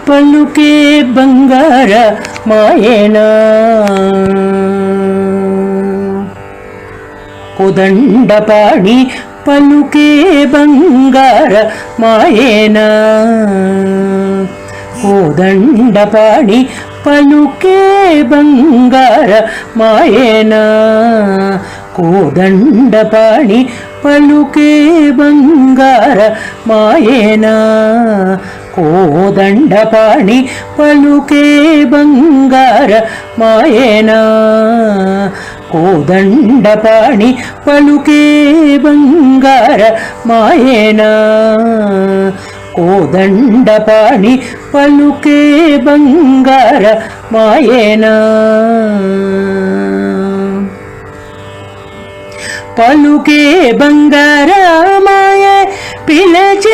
పలుకే బంగార మాయేనా కోదండపాణి పలుకే బంగార మాయేనా కోదండపాణి పలుకే బంగార మాయేనా కోదండపాణి పలుకే బంగార మాయేనా కోదండపాణి పలుకే బంగార మాయేనా కోదండపాణి పలుకే బంగార మాయేనా కోదండపాణి పలుకే బంగార మాయేనా పలుకే బంగార మాయే పిలచే